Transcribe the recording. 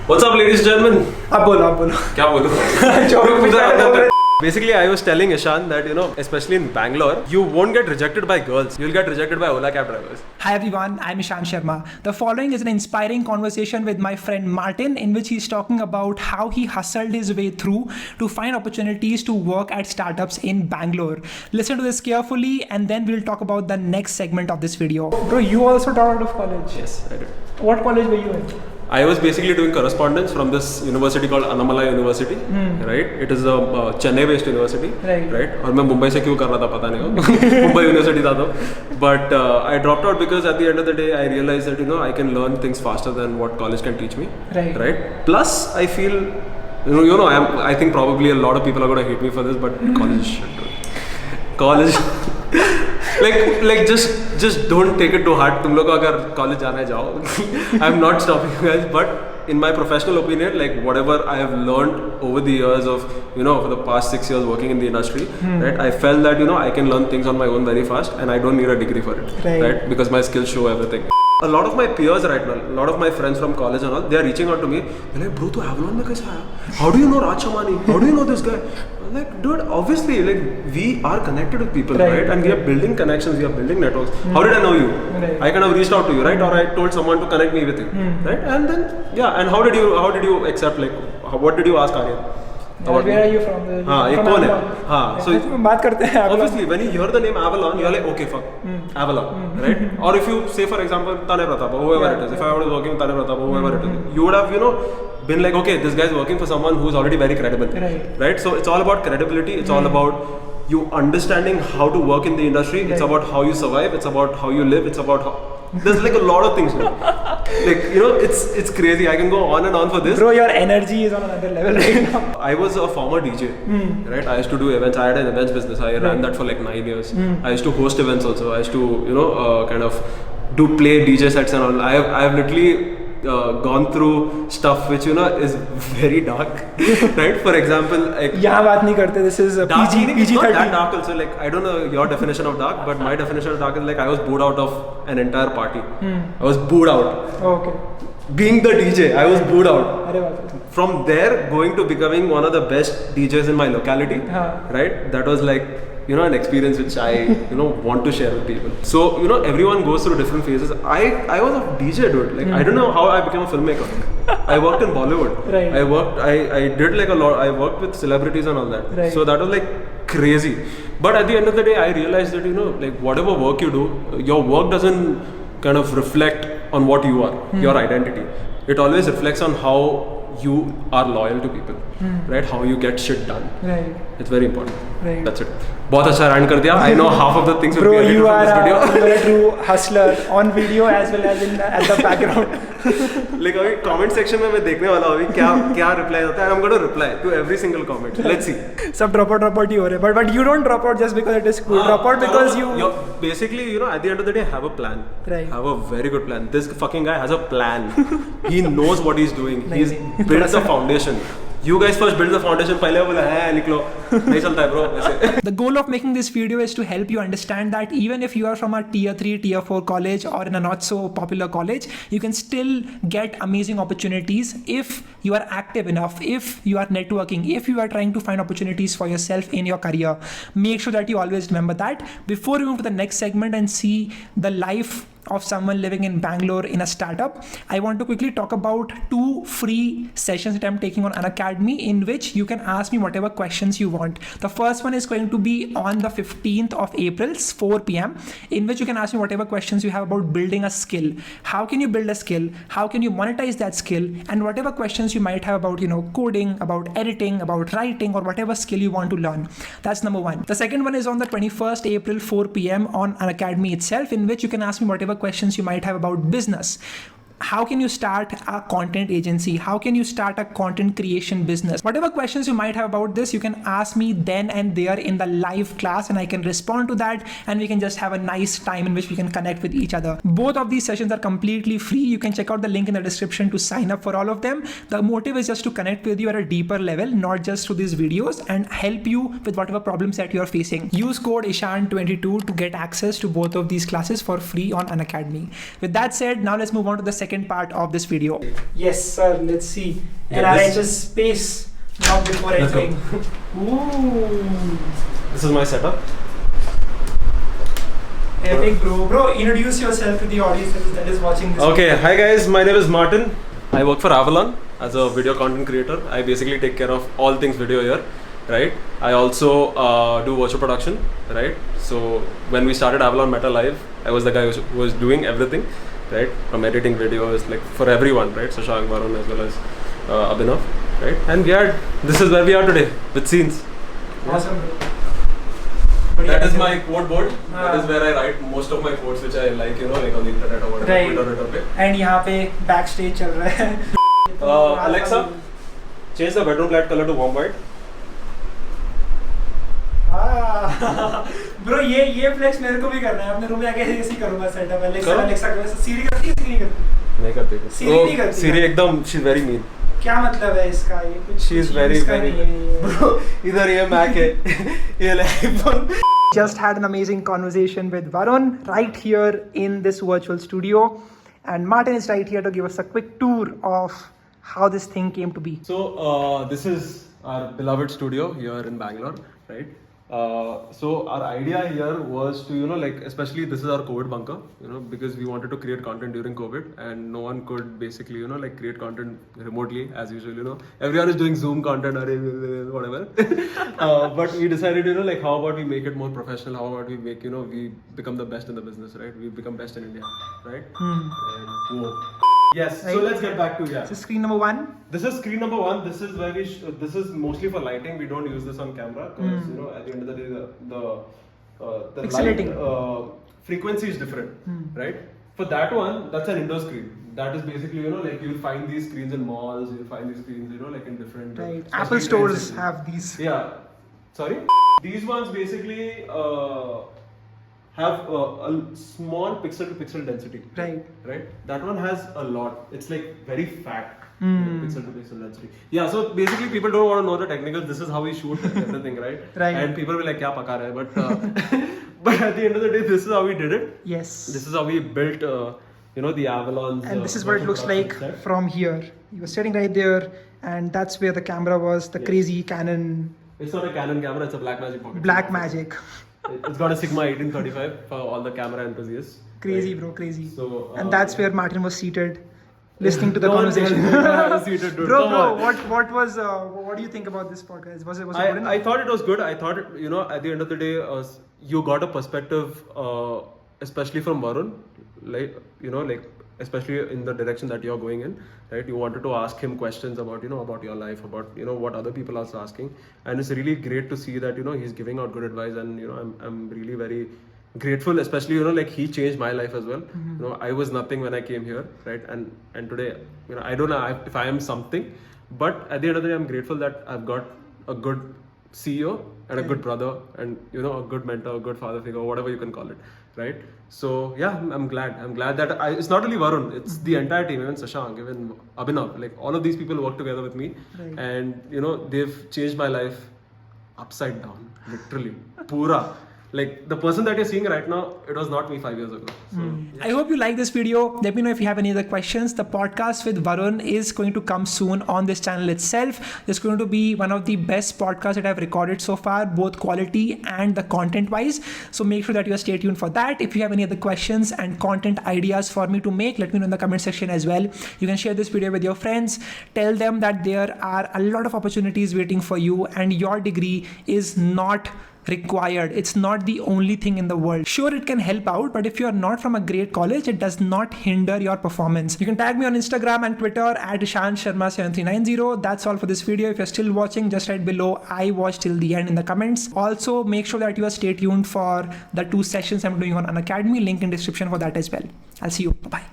What's up, ladies and gentlemen? आप बोलो क्या बोलूं? Basically, I was telling Ishan that, especially in Bangalore, you won't get rejected by girls. You'll get rejected by Ola cab drivers. Hi everyone, I'm Ishan Sharma. The following is an inspiring conversation with my friend Martin, in which he's talking about how he hustled his way through to find opportunities to work at startups in Bangalore. Listen to this carefully, and then we'll talk about the next segment of this video. Bro, you also dropped out of college. Yes, I did. What college were you in? I was basically doing correspondence from this university called Annamalai University, right? It is a Chennai-based university, right? और मैं मुंबई से क्यों कर रहा था पता नहीं हो मुंबई यूनिवर्सिटी था तो but I dropped out because at the end of the day I realized that I can learn things faster than what college can teach me, right? Plus I feel I think probably a lot of people are going to hate me for this, but college like just don't take it too hard. तुम लोग अगर college जाना है जाओ. I'm not stopping you guys, but in my professional opinion, like whatever I have learned over the years of for the past 6 years working in the industry, right? I felt that I can learn things on my own very fast, and I don't need a degree for it, right? Because my skills show everything. A lot of my peers right now, a lot of my friends from college and all, they are reaching out to me. They're like, bro, tu Avalon mein kaise aaya? How do you know Raj Shamani? How do you know this guy? I'm like, dude, obviously, like we are connected with people, right? And we are building connections, we are building networks. How did I know you? I kind of reached out to you, right? Or I told someone to connect me with you, right? And then and how did you accept? Like, what did you ask Aryan? Where are you from? ये कौन है? So बात करते हैं. Obviously, when you hear the name Avalon, you're like, okay, fuck, Avalon, right? Or if you say, for example, Tane Pratap, whoever it is. If I was working with Tane Pratap, whoever it is, you would have, been like, okay, this guy is working for someone who's already very credible, right? So it's all about credibility. It's all about you understanding how to work in the industry. It's about how you survive. It's about how you live. It's about how. There's like a lot of things, like it's crazy. I can go on and on for this. Bro, your energy is on another level right now. I was a former DJ, right? I used to do events. I had an events business. I ran that for like 9 years. I used to host events also. I used to kind of play DJ sets and all. I have literally gone through stuff which is very dark, right? For example, like यहाँ बात नहीं करते. This is PG not that dark also. Like I don't know your definition of dark, but my definition of dark is like I was booed out of an entire party. I was booed out. Okay. Being the DJ, I was booed out. अरे बाप रे. From there, going to becoming one of the best DJs in my locality, right? That was like an experience which I want to share with people. So everyone goes through different phases. I was a DJ, dude. Like I don't know how I became a filmmaker. I worked in Bollywood. I did like a lot. I worked with celebrities and all that. So that was like crazy. But at the end of the day, I realized that like whatever work you do, your work doesn't kind of reflect on what you are, your identity. It always reflects on how you are loyal to people, right? How you get shit done. It's very important. That's it. बहुत अच्छा rant कर दिया. I know half of the things will be edited from this video. Bro, you are a true hustler on video as well as at the background. Like अभी comment section में मैं देखने वाला हूँ अभी क्या reply होता है. I'm going to reply to every single comment. Let's see. सब drop out ही हो रहे हैं. But you don't drop out just because it is cool. Drop out because you basically at the end of the day have a plan. Have a very good plan. This fucking guy has a plan. He knows what he's doing. He's built the foundation. You guys first build the foundation. पहले बोला है निकलो नहीं चलता है bro ऐसे. The goal of making this video is to help you understand that even if you are from a tier 3, tier 4 college or in a not so popular college, you can still get amazing opportunities if you are active enough, if you are networking, if you are trying to find opportunities for yourself in your career. Make sure that you always remember that. Before we move to the next segment and see the life of someone living in Bangalore in a startup, I want to quickly talk about 2 free sessions that I'm taking on Unacademy, in which you can ask me whatever questions you want. The first one is going to be on the 15th of April, 4 p.m, in which you can ask me whatever questions you have about building a skill. How can you build a skill? How can you monetize that skill? And whatever questions you might have about coding, about editing, about writing, or whatever skill you want to learn. That's number 1. The second one is on the 21st April, 4 p.m. on Unacademy itself, in which you can ask me whatever questions you might have about business. How can you start a content agency? How can you start a content creation business? Whatever questions you might have about this, you can ask me then and there in the live class, and I can respond to that, and we can just have a nice time in which we can connect with each other. Both of these sessions are completely free. You can check out the link in the description to sign up for all of them. The motive is just to connect with you at a deeper level, not just through these videos, and help you with whatever problems that you are facing. Use code Ishan22 to get access to both of these classes for free on Unacademy. With that said, now let's move on to the second second part of this video. Yes, sir. Let's see. NRH's space, not before entering. Ooh. This is my setup. Epic, bro. Bro, introduce yourself to the audience that is watching this. Okay, hi guys. My name is Martin. I work for Avalon as a video content creator. I basically take care of all things video here, right? I also do virtual production, right? So when we started Avalon Meta Live, I was the guy who was doing everything, right? From editing videos, like for everyone, right? So Sharma, Varun, as well as Abhinav, right? And this is where we are today with scenes. Awesome. That is my quote board. That is where I write most of my quotes, which I like, like on the internet or whatever. Right. Twitter. And यहाँ पे backstage चल रहा है. Alexa, change the bedroom light color to warm white. Bro, ये flex मेरे को भी करना है. अपने रूम में आके ऐसे ही करूँगा setup. Alexa Siri करती है नहीं करती? नहीं करती. Siri नहीं करती. Siri एकदम, she's very mean. क्या मतलब है इसका? ये कुछ. She's very. Bro, इधर ये Mac है, ये iPhone. Just had an amazing conversation with Varun right here in this virtual studio, and Martin is right here to give us a quick tour of how this thing came to be. So this is our beloved studio here in Bangalore, right? So our idea here was to, especially this is our COVID bunker, because we wanted to create content during COVID and no one could basically, create content remotely as usual, Everyone is doing Zoom content or whatever. But we decided, how about we make it more professional? How about we make, we become the best in the business, right? We become best in India, right? Yes, right. So let's get back to This is screen number 1. This is screen number 1. This is where this is mostly for lighting. We don't use this on camera because at the end of the day the pixelating light frequency is different, right? For that one, that's an indoor screen. That is basically you'll find these screens in malls. You'll find these screens in different. Right. Apple stores have these. Yeah. Sorry. These ones basically have a small pixel to pixel density. Right. That one has a lot. It's like very fat. Pixel to pixel density. Yeah, so basically people don't want to know the technicals. This is how we shoot everything, right? Right. And people will be like, kya paka raha hai? But but at the end of the day, this is how we did it. Yes. This is how we built, the Avalon. And this is what it looks like from here. You were sitting right there, and that's where the camera was. The crazy Canon. It's not a Canon camera. It's a Blackmagic pocket. Blackmagic. It's got a Sigma 1835 for all the camera enthusiasts. Crazy, right? bro, crazy. So, and that's where Martin was seated, listening to the no conversation. Seated, dude. Bro, what do you think about this podcast? Was it good enough? I thought it was good. I thought, at the end of the day, you got a perspective, especially from Varun, especially in the direction that you're going in, right? You wanted to ask him questions about, about your life, about, what other people are asking. And it's really great to see that, he's giving out good advice. And, I'm really very grateful, especially, he changed my life as well. I was nothing when I came here, right? And today, I don't know if I am something, but at the end of the day, I'm grateful that I've got a good CEO and a good brother and, a good mentor, a good father figure, whatever you can call it, right? So yeah, I'm glad that it's not only Varun, it's the entire team, even Sashank, even Abhinav, all of these people work together with me, and they've changed my life upside down, literally, pura. The person that you're seeing right now, it was not me 5 years ago. So, yeah. I hope you like this video. Let me know if you have any other questions. The podcast with Varun is going to come soon on this channel itself. It's going to be one of the best podcasts that I've recorded so far, both quality and the content wise. So make sure that you stay tuned for that. If you have any other questions and content ideas for me to make, let me know in the comment section as well. You can share this video with your friends. Tell them that there are a lot of opportunities waiting for you and your degree is not required. It's not the only thing in the world. Sure, it can help out, but if you're not from a great college, it does not hinder your performance. You can tag me on Instagram and Twitter at Ishan Sharma 7390. That's all for this video. If you're still watching, just write below I watched till the end in the comments. Also, make sure that you are stay tuned for the 2 sessions I'm doing on Unacademy. Link in description for that as well. I'll see you. Bye-bye.